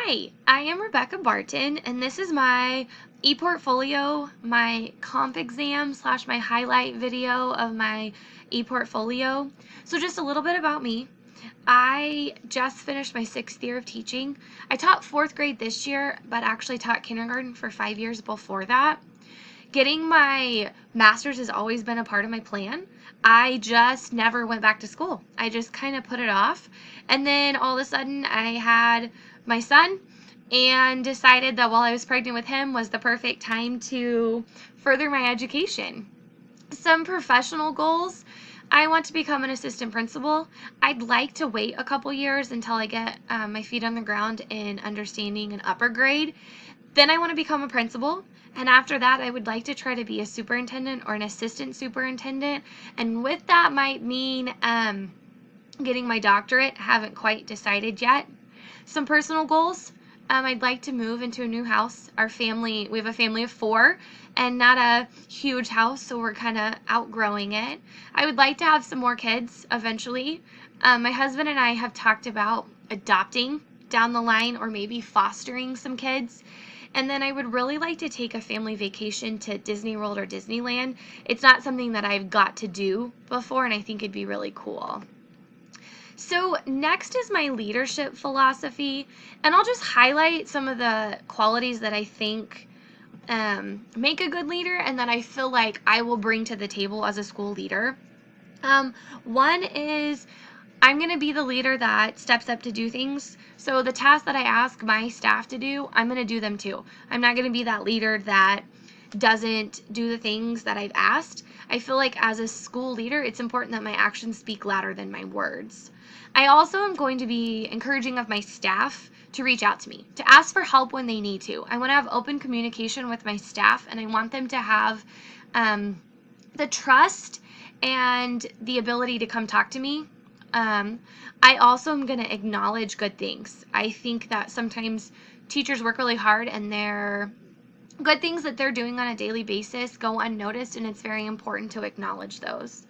Hi, I am Rebecca Barton, and this is my e-portfolio, my comp exam slash my highlight video of my e-portfolio. So just a little bit about me. I just finished my 6th year of teaching. I taught 4th grade this year, but actually taught kindergarten for 5 years before that. Getting my master's has always been a part of my plan. I just never went back to school. I just kind of put it off. And then all of a sudden, I had my son and decided that while I was pregnant with him was the perfect time to further my education. Some professional goals. I want to become an assistant principal. I'd like to wait a couple years until I get my feet on the ground in understanding an upper grade. Then I want to become a principal. And after that, I would like to try to be a superintendent or an assistant superintendent. And with that might mean getting my doctorate. Haven't quite decided yet. Some personal goals. I'd like to move into a new house. We have a family of 4 and not a huge house, so we're kind of outgrowing it. I would like to have some more kids eventually. My husband and I have talked about adopting down the line or maybe fostering some kids. And then I would really like to take a family vacation to Disney World or Disneyland. It's not something that I've got to do before, and I think it'd be really cool. So next is my leadership philosophy, and I'll just highlight some of the qualities that I think make a good leader and that I feel like I will bring to the table as a school leader. One is I'm going to be the leader that steps up to do things. So the tasks that I ask my staff to do, I'm going to do them too. I'm not going to be that leader that doesn't do the things that I've asked. I feel like as a school leader, it's important that my actions speak louder than my words. I also am going to be encouraging of my staff to reach out to me, to ask for help when they need to. I want to have open communication with my staff, and I want them to have the trust and the ability to come talk to me. I also am going to acknowledge good things. I think that sometimes teachers work really hard and their good things that they're doing on a daily basis go unnoticed, and it's very important to acknowledge those.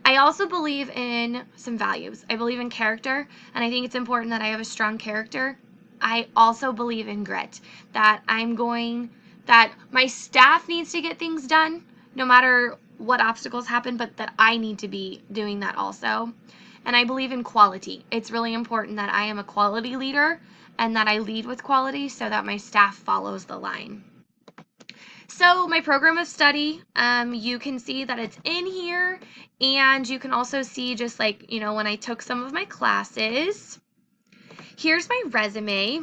I also believe in some values. I believe in character, and I think it's important that I have a strong character. I also believe in grit, that that my staff needs to get things done no matter what obstacles happen, but that I need to be doing that also. And I believe in quality. It's really important that I am a quality leader and that I lead with quality so that my staff follows the line. So my program of study, you can see that it's in here, and you can also see just like, when I took some of my classes. Here's my resume.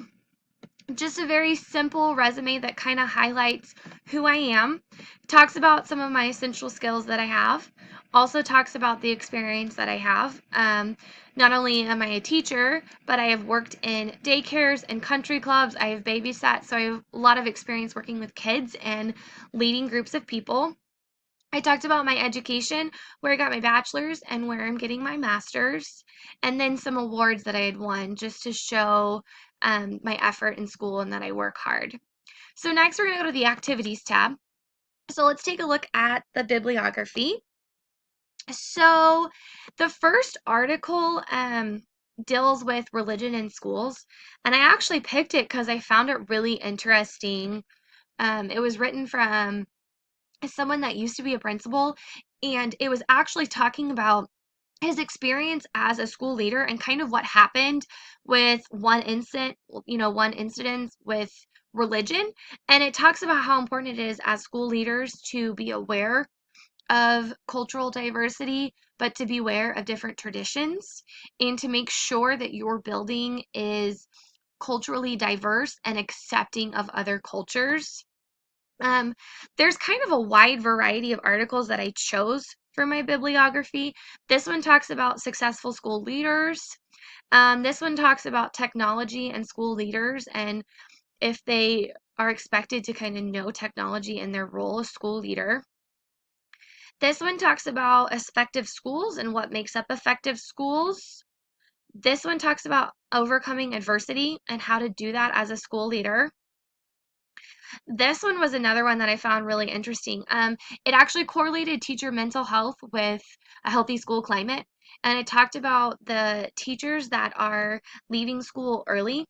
Just a very simple resume that kind of highlights who I am. Talks about some of my essential skills that I have. Also talks about the experience that I have. Not only am I a teacher, but I have worked in daycares and country clubs. I have babysat, so I have a lot of experience working with kids and leading groups of people. I talked about my education, where I got my bachelor's and where I'm getting my master's, and then some awards that I had won just to show my effort in school and that I work hard. So next we're going to go to the activities tab. So let's take a look at the bibliography. So the first article deals with religion in schools, and I actually picked it because I found it really interesting. It was written from someone that used to be a principal, and it was actually talking about his experience as a school leader and kind of what happened with one incident with religion. And it talks about how important it is as school leaders to be aware of cultural diversity, but to be aware of different traditions and to make sure that your building is culturally diverse and accepting of other cultures. Um, there's kind of a wide variety of articles that I chose for my bibliography. This one talks about successful school leaders. This one talks about technology and school leaders and if they are expected to kind of know technology in their role as school leader. This one talks about effective schools and what makes up effective schools. This one talks about overcoming adversity and how to do that as a school leader. This one was another one that I found really interesting. It actually correlated teacher mental health with a healthy school climate, and it talked about the teachers that are leaving school early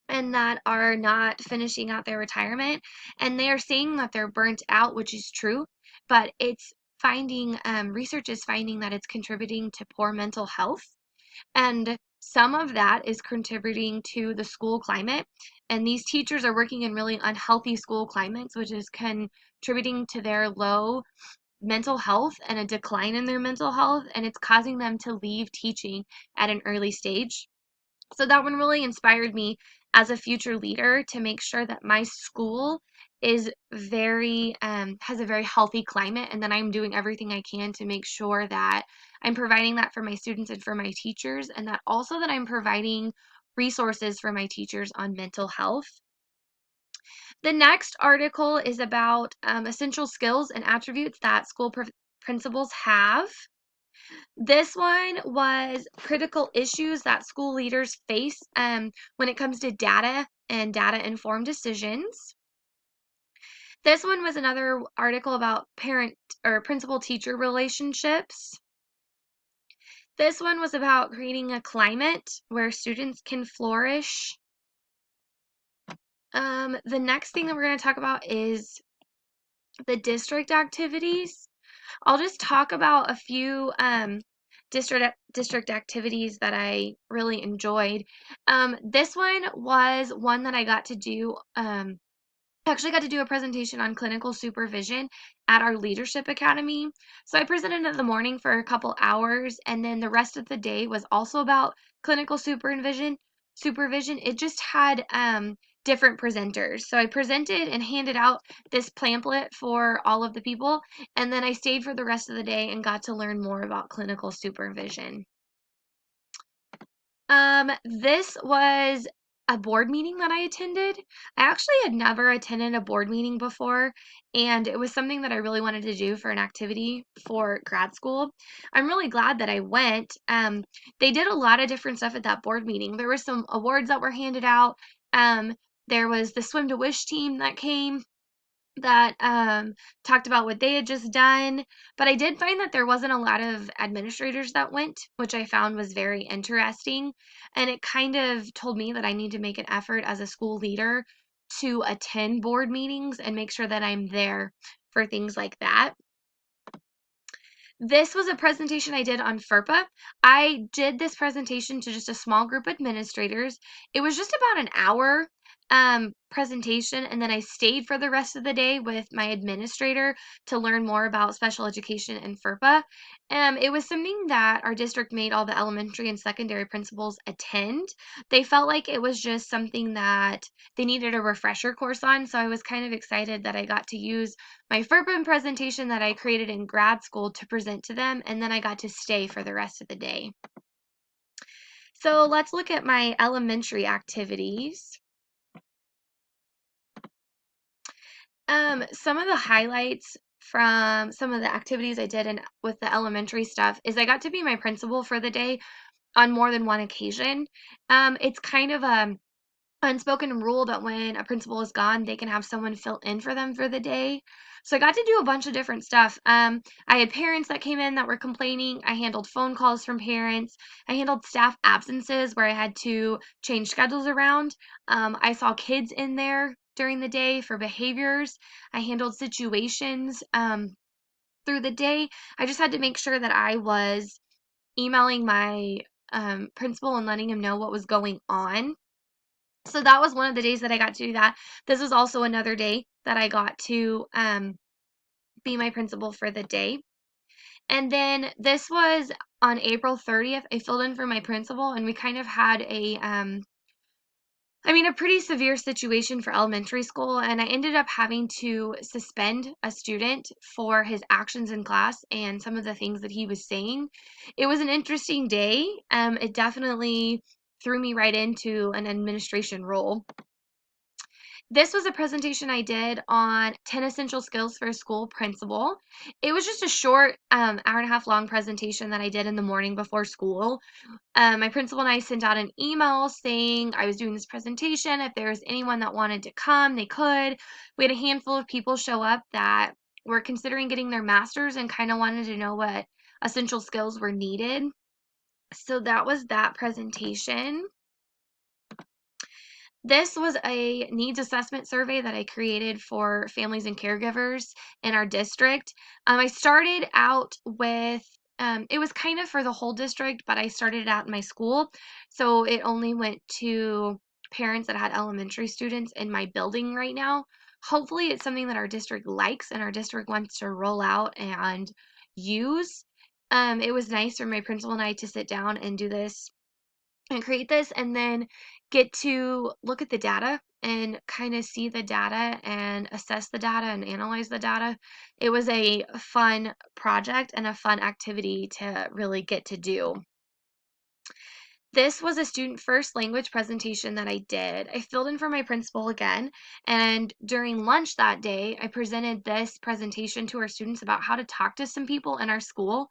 and that are not finishing out their retirement, and they are saying that they're burnt out, which is true, but it's finding research is finding that it's contributing to poor mental health, and some of that is contributing to the school climate, and these teachers are working in really unhealthy school climates, which is contributing to their low mental health and a decline in their mental health, and it's causing them to leave teaching at an early stage. So that one really inspired me as a future leader to make sure that my school is very has a very healthy climate, and that I'm doing everything I can to make sure that I'm providing that for my students and for my teachers, and that also that I'm providing resources for my teachers on mental health. The next article is about essential skills and attributes that school principals have. This one was critical issues that school leaders face when it comes to data and data-informed decisions. This one was another article about parent or principal-teacher relationships. This one was about creating a climate where students can flourish. The next thing that we're going to talk about is the district activities. I'll just talk about a few district activities that I really enjoyed. This one was one that I got to do. I actually got to do a presentation on clinical supervision at our leadership academy. So I presented in the morning for a couple hours, and then the rest of the day was also about clinical supervision. It just had different presenters. So I presented and handed out this pamphlet for all of the people, and then I stayed for the rest of the day and got to learn more about clinical supervision. This was a board meeting that I attended. I actually had never attended a board meeting before, and it was something that I really wanted to do for an activity for grad school. I'm really glad that I went. They did a lot of different stuff at that board meeting. There were some awards that were handed out. Um, there was the Swim to Wish team that came that talked about what they had just done. But I did find that there wasn't a lot of administrators that went, which I found was very interesting. And it kind of told me that I need to make an effort as a school leader to attend board meetings and make sure that I'm there for things like that. This was a presentation I did on FERPA. I did this presentation to just a small group of administrators. It was just about an hour presentation, and then I stayed for the rest of the day with my administrator to learn more about special education and FERPA. It was something that our district made all the elementary and secondary principals attend. They felt like it was just something that they needed a refresher course on, so I was kind of excited that I got to use my FERPA presentation that I created in grad school to present to them, and then I got to stay for the rest of the day. So let's look at my elementary activities. Some of the highlights from some of the activities I did with the elementary stuff is I got to be my principal for the day on more than one occasion. It's kind of a unspoken rule that when a principal is gone, they can have someone fill in for them for the day. So I got to do a bunch of different stuff. I had parents that came in that were complaining. I handled phone calls from parents. I handled staff absences where I had to change schedules around. I saw kids in there during the day for behaviors. I handled situations through the day. I just had to make sure that I was emailing my principal and letting him know what was going on. So that was one of the days that I got to do that. This was also another day that I got to be my principal for the day. And then this was on April 30th. I filled in for my principal, and we kind of had a pretty severe situation for elementary school, and I ended up having to suspend a student for his actions in class and some of the things that he was saying. It was an interesting day. It definitely threw me right into an administration role. This was a presentation I did on 10 essential skills for a school principal. It was just a short, hour and a half long presentation that I did in the morning before school. My principal and I sent out an email saying I was doing this presentation. If there was anyone that wanted to come, they could. We had a handful of people show up that were considering getting their master's and kind of wanted to know what essential skills were needed. So that was that presentation. This was a needs assessment survey that I created for families and caregivers in our district. I started out with, it was kind of for the whole district, but I started it out in my school. So it only went to parents that had elementary students in my building right now. Hopefully, it's something that our district likes and our district wants to roll out and use. It was nice for my principal and I to sit down and do this and create this and then get to look at the data and kind of see the data and assess the data and analyze the data. It was a fun project and a fun activity to really get to do. This was a student first language presentation that I did. I filled in for my principal again, and during lunch that day, I presented this presentation to our students about how to talk to some people in our school.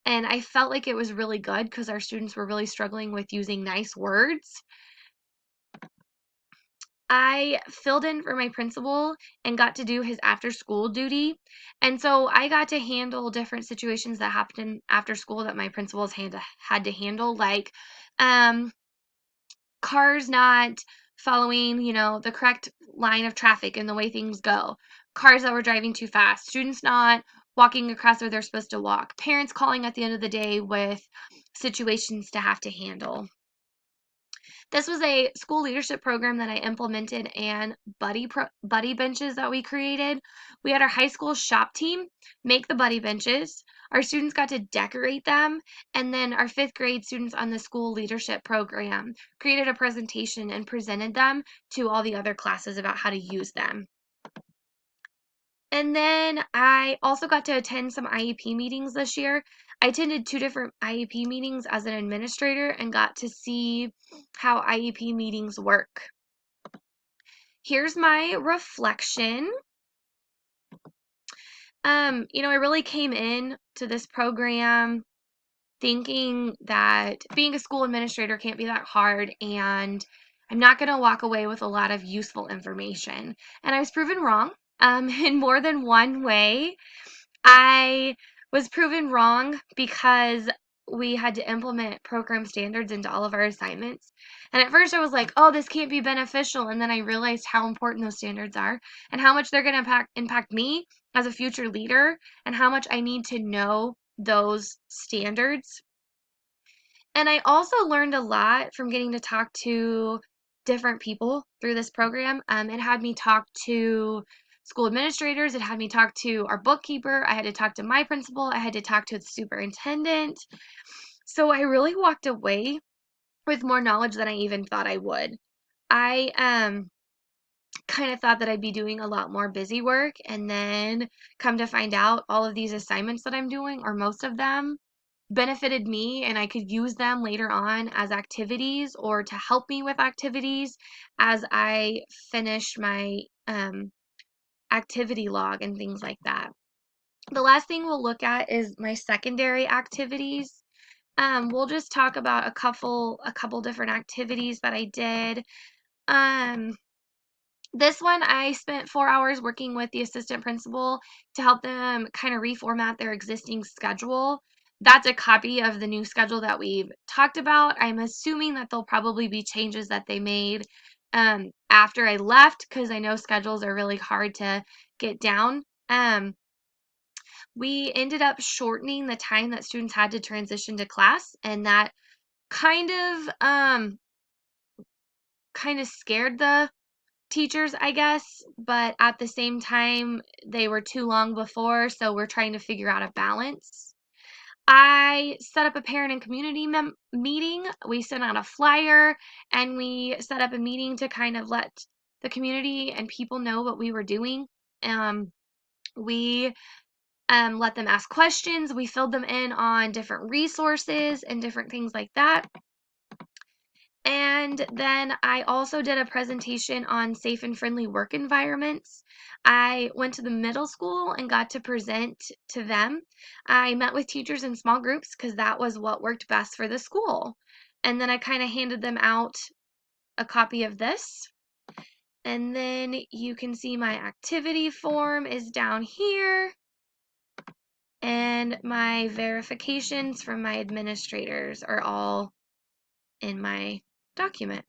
And I felt like it was really good because our students were really struggling with using nice words. I filled in for my principal and got to do his after school duty. And so I got to handle different situations that happened after school that my principals had to handle, like um, cars not following, the correct line of traffic and the way things go, cars that were driving too fast, students not walking across where they're supposed to walk, parents calling at the end of the day with situations to have to handle. This was a school leadership program that I implemented and buddy benches that we created. We had our high school shop team make the buddy benches. Our students got to decorate them, and then our 5th grade students on the school leadership program created a presentation and presented them to all the other classes about how to use them. And then I also got to attend some IEP meetings this year. I attended 2 different IEP meetings as an administrator and got to see how IEP meetings work. Here's my reflection. I really came in to this program thinking that being a school administrator can't be that hard and I'm not going to walk away with a lot of useful information. And I was proven wrong in more than one way. I was proven wrong because we had to implement program standards into all of our assignments. And at first I was like, oh, this can't be beneficial. And then I realized how important those standards are and how much they're going to impact me as a future leader and how much I need to know those standards. And I also learned a lot from getting to talk to different people through this program. It had me talk to school administrators, it had me talk to our bookkeeper, I had to talk to my principal, I had to talk to the superintendent. So I really walked away with more knowledge than I even thought I would. I kind of thought that I'd be doing a lot more busy work, and then come to find out all of these assignments that I'm doing, or most of them, benefited me and I could use them later on as activities or to help me with activities as I finish my activity log and things like that. The last thing we'll look at is my secondary activities. We'll just talk about a couple different activities that I did. This one, I spent 4 hours working with the assistant principal to help them kind of reformat their existing schedule. That's a copy of the new schedule that we've talked about. I'm assuming that there'll probably be changes that they made after I left because I know schedules are really hard to get down. We ended up shortening the time that students had to transition to class, and that kind of scared the teachers, I guess, but at the same time, they were too long before, so we're trying to figure out a balance. I set up a parent and community meeting. We sent out a flyer and we set up a meeting to kind of let the community and people know what we were doing. We let them ask questions. We filled them in on different resources and different things like that. And then I also did a presentation on safe and friendly work environments. I went to the middle school and got to present to them. I met with teachers in small groups because that was what worked best for the school. And then I kind of handed them out a copy of this. And then you can see my activity form is down here. And my verifications from my administrators are all in my document.